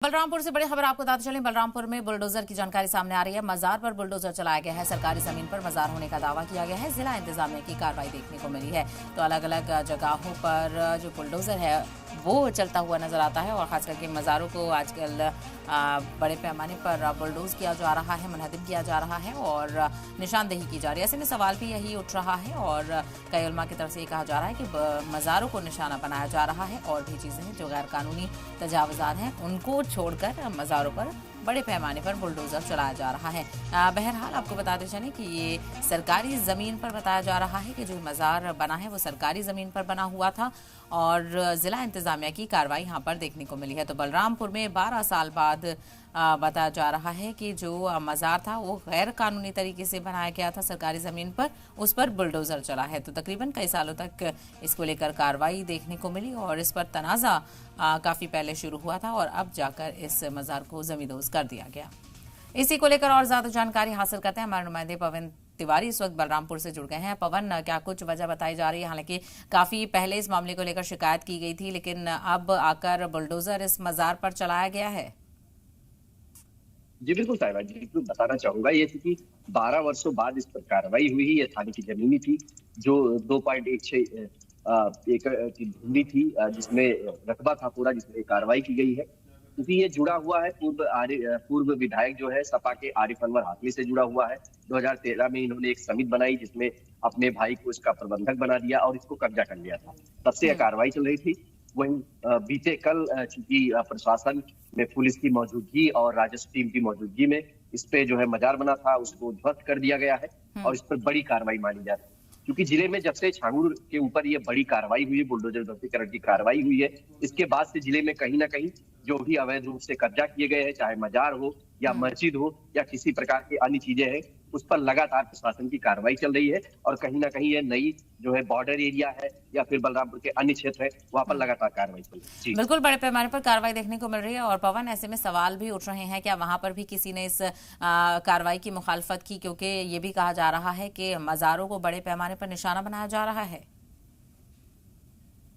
बलरामपुर से बड़ी खबर आपको बताते चलें। बलरामपुर में बुलडोजर की जानकारी सामने आ रही है। मजार पर बुलडोजर चलाया गया है। सरकारी जमीन पर मजार होने का दावा किया गया है। जिला इंतजामिया की कार्रवाई देखने को मिली है। तो अलग अलग जगहों पर जो बुलडोजर है वो चलता हुआ नजर आता है और खास करके मजारों को आजकल बड़े पैमाने पर बुलडोज किया जा रहा है, मुनहदिम किया जा रहा है और निशानदेही की जा रही है। ऐसे में सवाल भी यही उठ रहा है और कई उलमा की तरफ से ये कहा जा रहा है कि मजारों को निशाना बनाया जा रहा है और भी चीजें हैं जो गैर कानूनी तजावुजात हैं उनको छोड़कर मजारों पर बड़े पैमाने पर बुलडोजर चलाया जा रहा है। बहरहाल आपको बताते चलें कि ये सरकारी ज़मीन पर बताया जा रहा है कि जो मज़ार बना है वो सरकारी ज़मीन पर बना हुआ था और ज़िला इंतज़ामिया की कार्रवाई यहाँ पर देखने को मिली है। तो बलरामपुर में 12 साल बाद बताया जा रहा है कि जो मज़ार था वो गैर कानूनी तरीके से बनाया गया था सरकारी ज़मीन पर, उस पर बुलडोज़र चला है। तो तकरीबन कई सालों तक इसको लेकर कार्रवाई देखने को मिली और इस पर तनाज़ा काफ़ी पहले शुरू हुआ था और अब जाकर इस मज़ार को ज़मींदोज़ कर दिया गया। इसी को लेकर और ज़्यादा जानकारी हासिल करते हैं। हमारे नुमाइंदे पवन तिवारी इस वक्त बलरामपुर से जुड़ गए हैं। पवन, क्या कुछ वजह बताई जा रही है? हालांकि काफ़ी पहले इस मामले को लेकर शिकायत की गई थी, लेकिन अब आकर बुलडोज़र इस मज़ार पर चलाया गया है। जी बिल्कुल साहिबा जी, बिल्कुल बताना चाहूंगा ये थी कि 12 वर्षों बाद इस पर कार्रवाई हुई। ये थाने की जमीनी थी जो 2.16 एकड़ की भूमि थी, जिसमें रकबा था पूरा, जिसमें कार्रवाई की गई है। क्योंकि ये जुड़ा हुआ है पूर्व विधायक जो है सपा के आरिफ अनवर हाशमी से जुड़ा हुआ है। 2013 में इन्होंने एक समिति बनाई जिसमें अपने भाई को इसका प्रबंधक बना दिया और इसको कब्जा कर लिया था। तब से यह कार्रवाई चल रही थी। वहीं बीते कल चूंकि प्रशासन में पुलिस की मौजूदगी और राजस्व टीम की मौजूदगी में इस पे जो है मजार बना था उसको ध्वस्त कर दिया गया है और इस पर बड़ी कार्रवाई मानी जा रही है। क्योंकि जिले में जब से छांगुर के ऊपर ये बड़ी कार्रवाई हुई है, बुलडोजर ध्वस्तीकरण की कार्रवाई हुई है, इसके बाद से जिले में कहीं ना कहीं जो भी अवैध रूप से कब्जा किए गए हैं, चाहे मजार हो या मस्जिद हो या किसी प्रकार की अन्य चीजें हैं, उस पर लगातार प्रशासन की कार्रवाई चल रही है। और कहीं ना कहीं ये नई जो है बॉर्डर एरिया है या फिर बलरामपुर के अन्य क्षेत्र है, वहां पर लगातार कार्रवाई चल रही है। बिल्कुल बड़े पैमाने पर कार्रवाई देखने को मिल रही है। और पवन, ऐसे में सवाल भी उठ रहे हैं, क्या वहां पर भी किसी ने इस कार्रवाई की मुखालफत की? क्योंकि ये भी कहा जा रहा है कि मजारों को बड़े पैमाने पर निशाना बनाया जा रहा है।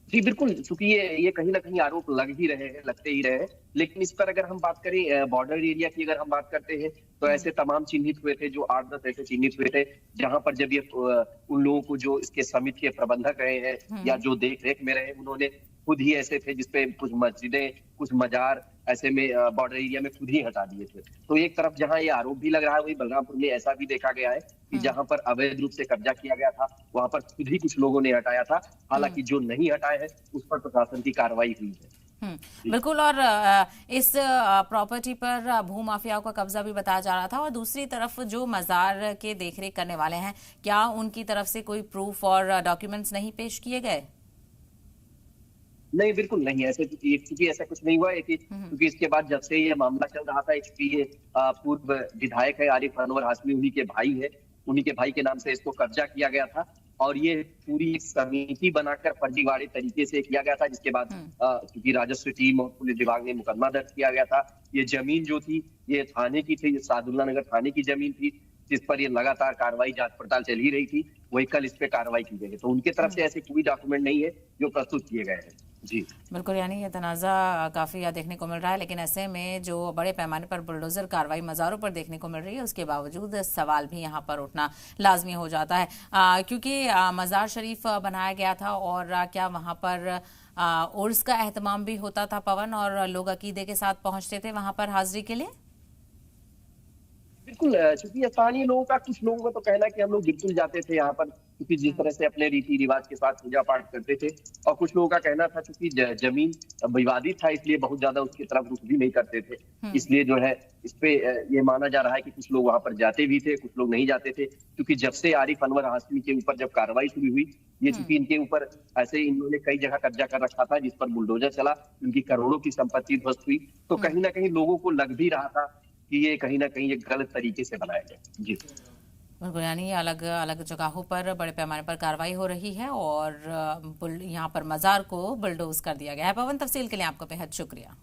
जी बिल्कुल, क्योंकि ये कहीं ना कहीं आरोप लग ही रहे हैं, लगते ही रहे हैं। लेकिन इस पर अगर हम बात करें बॉर्डर एरिया की, अगर हम बात करते हैं तो ऐसे तमाम चिन्हित हुए थे, जो 8-10 ऐसे चिन्हित हुए थे जहां पर जब ये उन लोगों को जो इसके समिति के प्रबंधक रहे हैं या जो देख रेख में रहे, उन्होंने खुद ही ऐसे थे जिसपे कुछ मस्जिदें कुछ मजार ऐसे में बॉर्डर एरिया में खुद ही हटा दिए थे। तो एक तरफ जहां ये आरोप भी लग रहा है, वही बलरामपुर में ऐसा भी देखा गया है कि जहां पर अवैध रूप से कब्जा किया गया था वहां पर खुद ही कुछ लोगों ने हटाया था। हालांकि जो नहीं हटाए हैं उस पर प्रशासन की कार्रवाई हुई है। बिल्कुल। और इस प्रॉपर्टी पर भूमाफियाओं का कब्जा भी बताया जा रहा था। और दूसरी तरफ जो मजार के देखरेख करने वाले हैं, क्या उनकी तरफ से कोई प्रूफ और डॉक्यूमेंट्स नहीं पेश किए गए? नहीं, बिल्कुल नहीं। ऐसे क्योंकि ऐसा कुछ नहीं हुआ है कि क्योंकि इसके बाद जब से ये मामला चल रहा था, ये पूर्व विधायक है आरिफ अनवर हाशमी, उन्हीं के भाई है, उन्हीं के भाई के नाम से इसको कब्जा किया गया था और ये पूरी एक समिति बनाकर फर्जीवाड़े तरीके से किया गया था। जिसके बाद क्योंकि राजस्व टीम और पुलिस विभाग ने मुकदमा दर्ज किया गया था। ये जमीन जो थी ये थाने की थी, सादुल्ला नगर थाने की जमीन थी, जिस पर ये लगातार कार्रवाई जांच पड़ताल चल ही रही थी। वही कल इस पे कार्रवाई की गई है। तो उनके तरफ से ऐसे कोई डॉक्यूमेंट नहीं है जो प्रस्तुत किए गए हैं। जी बिल्कुल, यानी ये तनाज़ा काफ़ी देखने को मिल रहा है। लेकिन ऐसे में जो बड़े पैमाने पर बुलडोजर कार्रवाई मज़ारों पर देखने को मिल रही है, उसके बावजूद सवाल भी यहाँ पर उठना लाजमी हो जाता है। क्योंकि मज़ार शरीफ बनाया गया था और क्या वहाँ पर उर्स का एहतमाम भी होता था पवन, और लोग अकीदे के साथ पहुँचते थे वहाँ पर हाजिरी के लिए? बिल्कुल, चूंकि स्थानीय लोगों का, कुछ लोगों का तो कहना है कि हम लोग बिल्कुल जाते थे यहाँ पर, क्योंकि जिस तरह से अपने रीति रिवाज के साथ पूजा पाठ करते थे। और कुछ लोगों का कहना था क्योंकि जमीन विवादित था इसलिए बहुत ज्यादा उसकी तरफ रुख भी नहीं करते थे। इसलिए जो है इस पे ये माना जा रहा है कि कुछ लोग वहां पर जाते भी थे, कुछ लोग नहीं जाते थे। क्योंकि जब से आरिफ अनवर हाशमी के ऊपर जब कार्रवाई शुरू हुई, ये चूंकि इनके ऊपर ऐसे इन्होंने कई जगह कब्जा कर रखा था जिस पर बुलडोजर चला, उनकी करोड़ों की संपत्ति ध्वस्त हुई। तो कहीं ना कहीं लोगों को लग भी रहा था कि ये कहीं ना कहीं ये गलत तरीके से बनाया गया। जी बिल्कुल, यानी अलग अलग जगहों पर बड़े पैमाने पर कार्रवाई हो रही है और यहाँ पर मजार को बुलडोज कर दिया गया है। पवन, तफसील के लिए आपका बेहद शुक्रिया।